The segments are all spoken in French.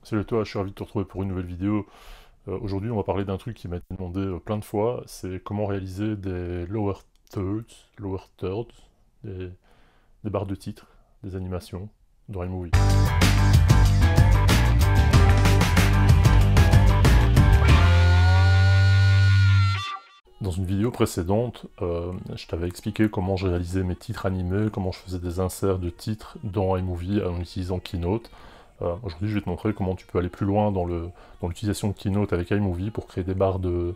Salut à toi, je suis ravi de te retrouver pour une nouvelle vidéo. Aujourd'hui, on va parler d'un truc qui m'a été demandé plein de fois, c'est comment réaliser des lower thirds, des, des barres de titres, des animations dans iMovie. Dans une vidéo précédente, je t'avais expliqué comment je réalisais mes titres animés, comment je faisais des inserts de titres dans iMovie en utilisant Keynote. Aujourd'hui, je vais te montrer comment tu peux aller plus loin dans l'utilisation de Keynote avec iMovie pour créer des barres de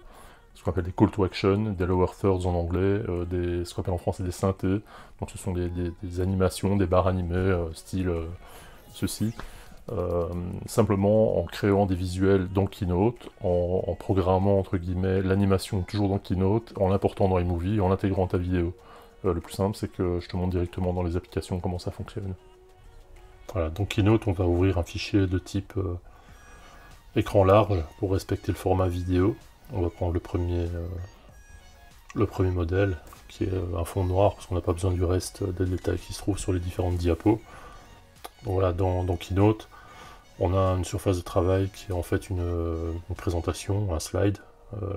ce qu'on appelle des call to action, des lower thirds en anglais, ce qu'on appelle en français des synthés. Donc ce sont des animations, des barres animées, style ceci. Simplement en créant des visuels dans Keynote, en programmant entre guillemets l'animation toujours dans Keynote, en l'important dans iMovie et en l'intégrant à ta vidéo. Le plus simple, c'est que je te montre directement dans les applications comment ça fonctionne. Voilà, dans Keynote, on va ouvrir un fichier de type écran large pour respecter le format vidéo. On va prendre le premier modèle, qui est un fond noir, parce qu'on n'a pas besoin du reste des détails qui se trouvent sur les différentes diapos. Donc voilà, dans Keynote, on a une surface de travail qui est en fait une présentation, un slide.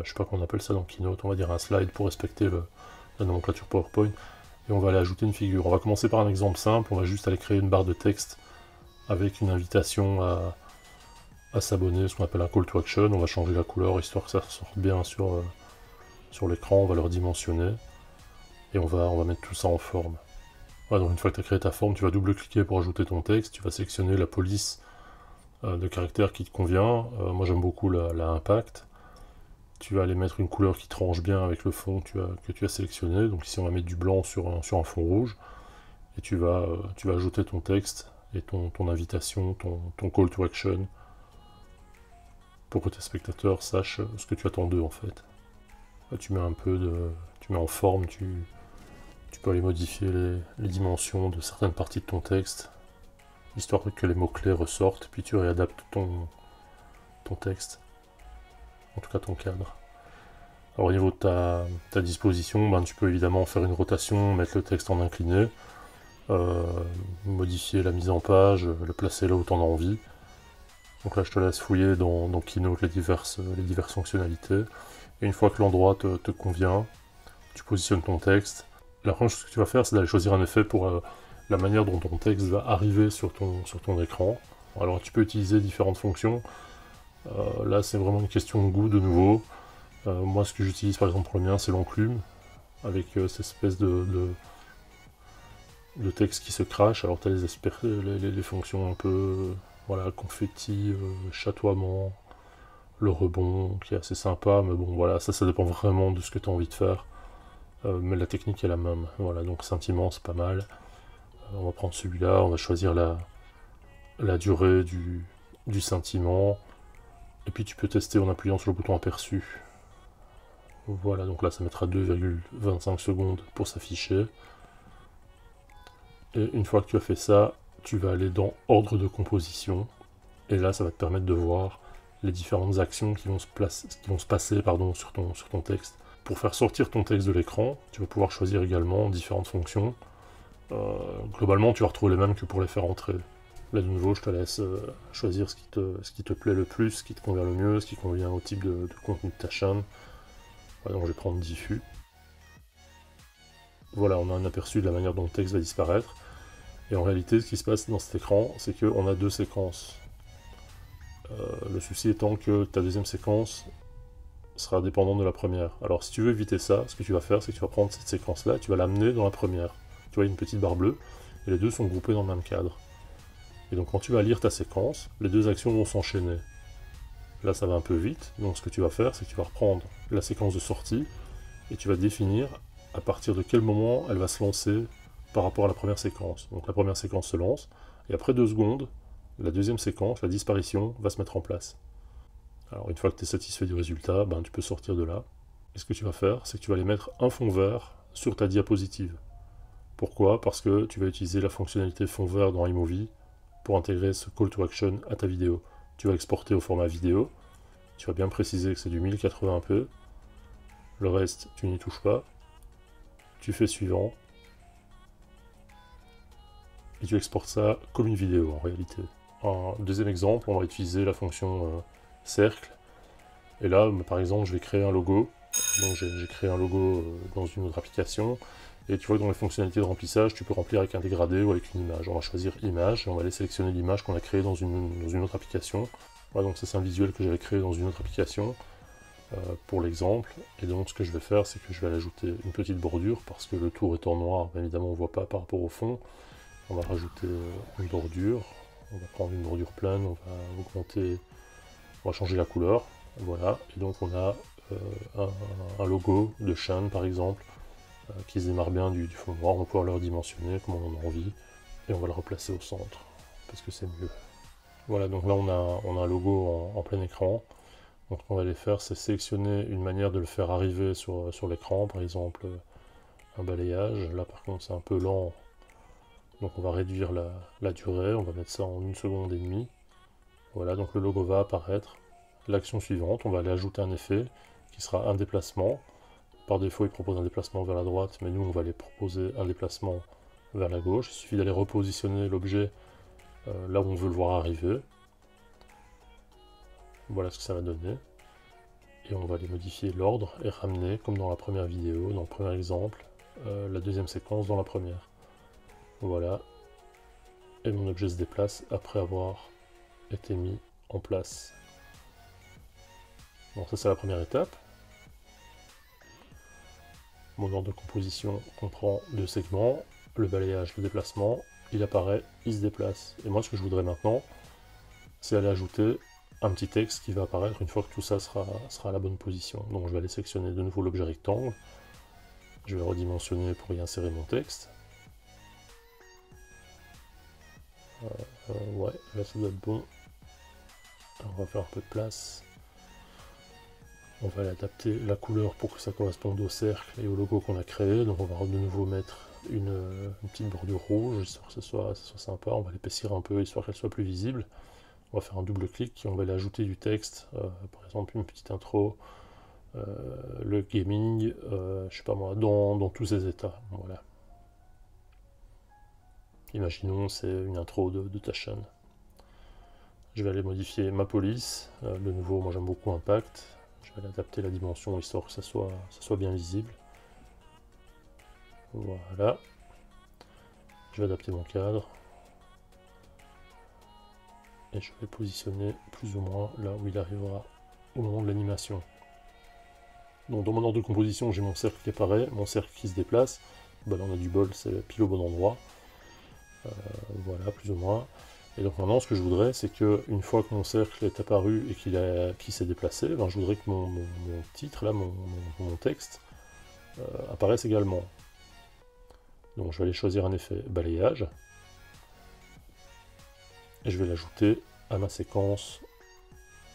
Je sais pas comment on appelle ça dans Keynote, on va dire un slide pour respecter la nomenclature PowerPoint. Et on va aller ajouter une figure. On va commencer par un exemple simple, on va juste aller créer une barre de texte avec une invitation à s'abonner, ce qu'on appelle un call to action. On va changer la couleur histoire que ça sorte bien sur l'écran, on va le redimensionner et on va mettre tout ça en forme. Voilà, donc une fois que tu as créé ta forme, tu vas double-cliquer pour ajouter ton texte, tu vas sélectionner la police de caractère qui te convient. Moi j'aime beaucoup la impact. Tu vas aller mettre une couleur qui tranche bien avec le fond que tu as sélectionné. Donc ici on va mettre du blanc sur un fond rouge. Et tu vas ajouter ton texte et ton invitation, ton call to action, pour que tes spectateurs sachent ce que tu attends d'eux en fait. Là, tu mets en forme, tu peux aller modifier les dimensions de certaines parties de ton texte, histoire que les mots-clés ressortent, puis tu réadaptes ton texte, en tout cas ton cadre. Alors au niveau de ta disposition, ben, tu peux évidemment faire une rotation, mettre le texte en incliné, modifier la mise en page, le placer là où tu en as envie. Donc là je te laisse fouiller dans Keynote les diverses fonctionnalités. Et une fois que l'endroit te convient, tu positionnes ton texte. La première chose que tu vas faire, c'est d'aller choisir un effet pour la manière dont ton texte va arriver sur ton écran. Alors tu peux utiliser différentes fonctions. Là c'est vraiment une question de goût de nouveau. Moi ce que j'utilise par exemple pour le mien, c'est l'enclume, avec cette espèce de texte qui se crache. Alors tu as les fonctions un peu voilà, confetti, chatoiement, le rebond qui est assez sympa, mais bon voilà, ça dépend vraiment de ce que tu as envie de faire. Mais la technique est la même. Voilà, donc scintillement c'est pas mal. On va prendre celui-là, on va choisir la durée du scintillement. Et puis tu peux tester en appuyant sur le bouton aperçu. Voilà, donc là ça mettra 2,25 secondes pour s'afficher. Et une fois que tu as fait ça, tu vas aller dans ordre de composition. Et là ça va te permettre de voir les différentes actions qui vont se passer sur ton texte. Pour faire sortir ton texte de l'écran, tu vas pouvoir choisir également différentes fonctions. Globalement, tu vas retrouver les mêmes que pour les faire entrer. Là, de nouveau, je te laisse choisir ce qui te plaît le plus, ce qui te convient le mieux, ce qui convient au type de contenu de ta chaîne. Voilà, donc je vais prendre diffus. Voilà, on a un aperçu de la manière dont le texte va disparaître. Et en réalité, ce qui se passe dans cet écran, c'est qu'on a deux séquences. Le souci étant que ta deuxième séquence sera dépendante de la première. Alors si tu veux éviter ça, ce que tu vas faire, c'est que tu vas prendre cette séquence-là, tu vas l'amener dans la première. Tu vois, il y a une petite barre bleue, et les deux sont groupés dans le même cadre. Et donc quand tu vas lire ta séquence, les deux actions vont s'enchaîner. Là ça va un peu vite, donc ce que tu vas faire, c'est que tu vas reprendre la séquence de sortie, et tu vas définir à partir de quel moment elle va se lancer par rapport à la première séquence. Donc la première séquence se lance, et après 2 secondes, la deuxième séquence, la disparition, va se mettre en place. Alors une fois que tu es satisfait du résultat, ben, tu peux sortir de là. Et ce que tu vas faire, c'est que tu vas aller mettre un fond vert sur ta diapositive. Pourquoi? Parce que tu vas utiliser la fonctionnalité fond vert dans iMovie pour intégrer ce call to action à ta vidéo. Tu vas exporter au format vidéo, tu vas bien préciser que c'est du 1080p, le reste tu n'y touches pas, tu fais suivant, et tu exportes ça comme une vidéo en réalité. un deuxième exemple, on va utiliser la fonction cercle. Et là, par exemple, je vais créer un logo. Donc j'ai créé un logo dans une autre application. Et tu vois que dans les fonctionnalités de remplissage, tu peux remplir avec un dégradé ou avec une image. On va choisir image et on va aller sélectionner l'image qu'on a créée dans une autre application. Voilà, donc ça c'est un visuel que j'avais créé dans une autre application pour l'exemple. Et donc ce que je vais faire, c'est que je vais aller ajouter une petite bordure parce que le tour étant noir, bien évidemment on ne voit pas par rapport au fond. On va rajouter une bordure. On va prendre une bordure pleine, on va augmenter, on va changer la couleur. Voilà, et donc on a un logo de chaîne par exemple qui se démarre bien du fond noir. On va pouvoir le redimensionner comme on en a envie et on va le replacer au centre parce que c'est mieux. Voilà, donc là on a un logo en plein écran. Donc ce qu'on va aller faire, c'est sélectionner une manière de le faire arriver sur l'écran, par exemple un balayage. Là par contre c'est un peu lent, donc on va réduire la durée, on va mettre ça en 1 seconde et demie. Voilà, donc le logo va apparaître. L'action suivante, on va aller ajouter un effet qui sera un déplacement. Par défaut, il propose un déplacement vers la droite, mais nous, on va aller proposer un déplacement vers la gauche. Il suffit d'aller repositionner l'objet là où on veut le voir arriver. Voilà ce que ça va donner. Et on va aller modifier l'ordre et ramener, comme dans la première vidéo, dans le premier exemple, la deuxième séquence dans la première. Voilà. Et mon objet se déplace après avoir été mis en place. Bon, ça c'est la première étape. Mon ordre de composition comprend 2 segments, le balayage, le déplacement, il apparaît, il se déplace. Et moi ce que je voudrais maintenant, c'est aller ajouter un petit texte qui va apparaître une fois que tout ça sera à la bonne position. Donc je vais aller sélectionner de nouveau l'objet rectangle, je vais redimensionner pour y insérer mon texte. Ouais, là ça doit être bon. Alors, on va faire un peu de place. On va adapter la couleur pour que ça corresponde au cercle et au logo qu'on a créé. Donc on va de nouveau mettre une petite bordure rouge, histoire que ça soit sympa. On va l'épaissir un peu, histoire qu'elle soit plus visible. On va faire un double clic et on va aller ajouter du texte. Par exemple une petite intro, le gaming, je sais pas moi, dans tous ses états. Voilà. Imaginons c'est une intro de ta chaîne. Je vais aller modifier ma police. De nouveau, moi j'aime beaucoup Impact. Je vais adapter la dimension histoire que ça soit bien visible. Voilà. Je vais adapter mon cadre. Et je vais le positionner plus ou moins là où il arrivera au moment de l'animation. Donc dans mon ordre de composition, j'ai mon cercle qui apparaît, mon cercle qui se déplace. Ben là on a du bol, c'est pile au bon endroit. Voilà, plus ou moins. Et donc maintenant, ce que je voudrais, c'est que une fois que mon cercle est apparu et qu'il s'est déplacé, ben, je voudrais que mon titre, là, mon texte, apparaisse également. Donc je vais aller choisir un effet balayage, et je vais l'ajouter à ma séquence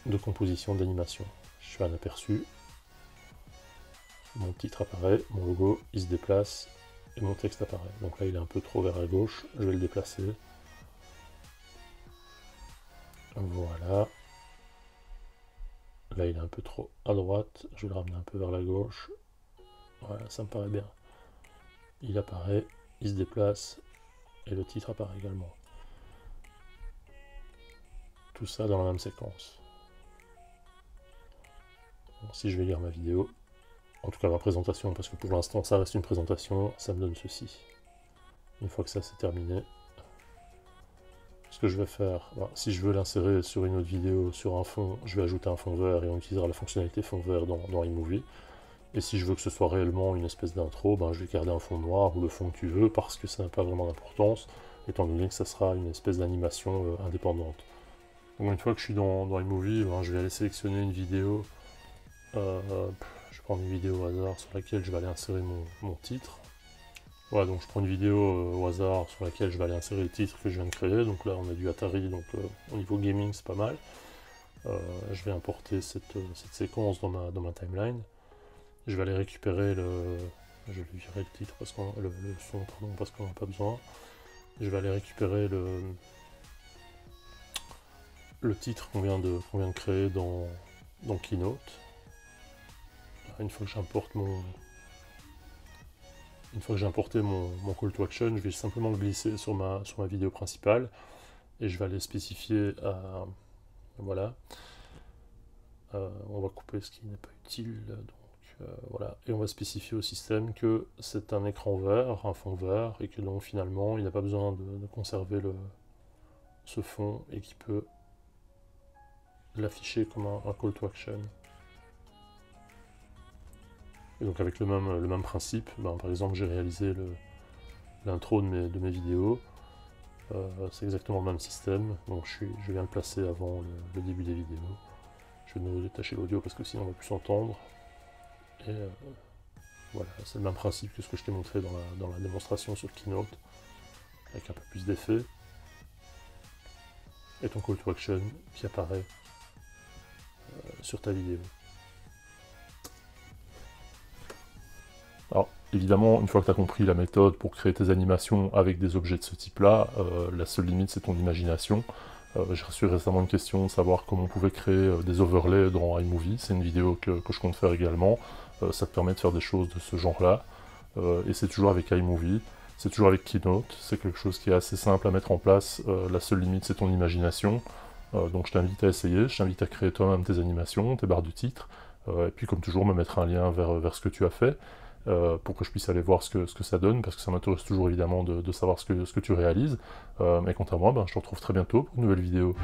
de composition d'animation. Je fais un aperçu, mon titre apparaît, mon logo, il se déplace, et mon texte apparaît. Donc là, il est un peu trop vers la gauche, je vais le déplacer. Voilà. Là, il est un peu trop à droite. Je vais le ramener un peu vers la gauche. Voilà, ça me paraît bien. Il apparaît, il se déplace, et le titre apparaît également. Tout ça dans la même séquence. Bon, si je vais lire ma vidéo, en tout cas ma présentation, parce que pour l'instant ça reste une présentation, ça me donne ceci. Une fois que ça c'est terminé, ce que je vais faire, ben, si je veux l'insérer sur une autre vidéo, sur un fond, je vais ajouter un fond vert et on utilisera la fonctionnalité fond vert dans iMovie. Et si je veux que ce soit réellement une espèce d'intro, ben, je vais garder un fond noir ou le fond que tu veux, parce que ça n'a pas vraiment d'importance, étant donné que ça sera une espèce d'animation indépendante. Donc une fois que je suis dans iMovie, ben, je vais aller sélectionner une vidéo. Je vais prendre une vidéo au hasard sur laquelle je vais aller insérer mon titre. Voilà, donc je prends une vidéo au hasard sur laquelle je vais aller insérer le titre que je viens de créer. Donc là on a du Atari, donc au niveau gaming c'est pas mal. Je vais importer cette séquence dans ma timeline. Je vais aller récupérer je vais virer le titre, parce qu'on le son, pardon, parce qu'on n'a pas besoin. Je vais aller récupérer le titre qu'on vient de créer dans Keynote. Une fois que j'importe Une fois que j'ai importé mon call to action, je vais simplement le glisser sur ma vidéo principale. et je vais aller spécifier à... Voilà. On va couper ce qui n'est pas utile, donc voilà. Et on va spécifier au système que c'est un écran vert, un fond vert, et que donc finalement il n'a pas besoin de conserver ce fond, et qu'il peut l'afficher comme un call to action. Et donc avec le même principe, par exemple j'ai réalisé l'intro de mes vidéos, c'est exactement le même système, donc je viens le placer avant le début des vidéos. Je vais de nouveau détacher l'audio parce que sinon on va plus s'entendre. Et voilà, c'est le même principe que ce que je t'ai montré dans la démonstration sur Keynote, avec un peu plus d'effet. Et ton call to action qui apparaît sur ta vidéo. Alors, évidemment, une fois que tu as compris la méthode pour créer tes animations avec des objets de ce type-là, la seule limite c'est ton imagination. J'ai reçu récemment une question de savoir comment on pouvait créer des overlays dans iMovie. C'est une vidéo que je compte faire également. Ça te permet de faire des choses de ce genre-là. Et c'est toujours avec iMovie, c'est toujours avec Keynote. C'est quelque chose qui est assez simple à mettre en place. La seule limite c'est ton imagination. Donc je t'invite à essayer, je t'invite à créer toi-même tes animations, tes barres de titres. Et puis comme toujours me mettre un lien vers ce que tu as fait. Pour que je puisse aller voir ce que ça donne, parce que ça m'intéresse toujours évidemment de savoir ce que tu réalises. Mais quant à moi, je te retrouve très bientôt pour une nouvelle vidéo.